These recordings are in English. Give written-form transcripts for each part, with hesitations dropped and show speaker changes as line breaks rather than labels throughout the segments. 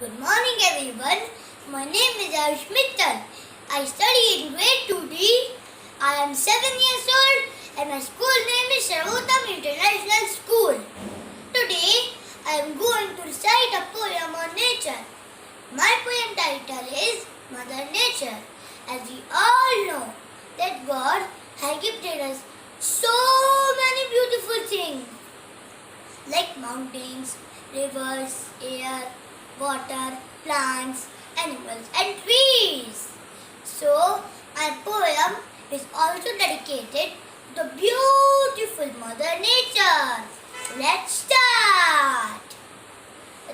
Good morning everyone. My name is Ayush Mittal. I study in grade 2D. I am 7 years old and my school name is Sarvotam International School. Today I am going to recite a poem on nature. My poem title is Mother Nature. As we all know that God has gifted us so many beautiful things like mountains, rivers, air, water, plants, animals and trees. So, my poem is also dedicated to the beautiful Mother Nature. Let's start!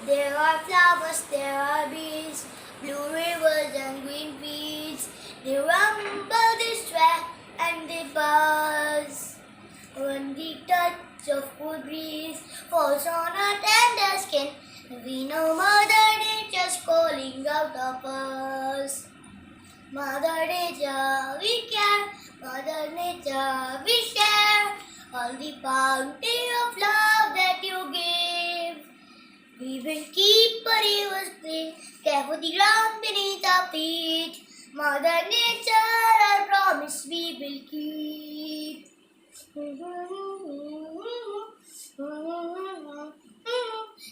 There are flowers, there are bees, blue rivers and green fields. They rumble, they sway and they buzz. When the touch of cool breeze falls on our tender skin, we know Mother Nature's calling out of us. Mother Nature, we care. Mother Nature, we share. All the bounty of love that you give. We will keep our rivers clean, care for the ground beneath our feet. Mother Nature, our promise we will keep.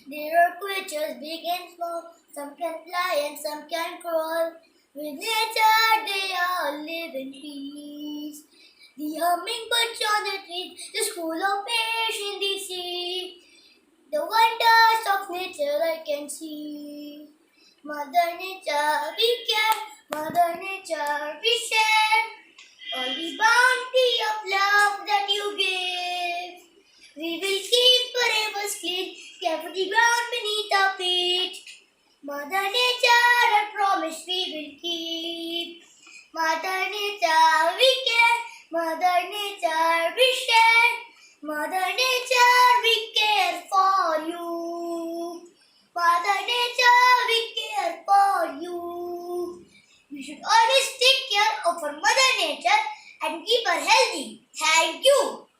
There are creatures big and small, some can fly and some can crawl. With nature they all live in peace. The hummingbirds on the trees, the school of fish in the sea. The wonders of nature I can see. Mother Nature we care, Mother Nature we share. All the bounty of love that you give. We will keep our rivers clean, care for the ground beneath our feet. Mother Nature, I promise we will keep. Mother Nature, we care. Mother Nature, we share. Mother Nature, we care for you. Mother Nature, we care for you. We should always take care of our Mother Nature and keep her healthy. Thank you.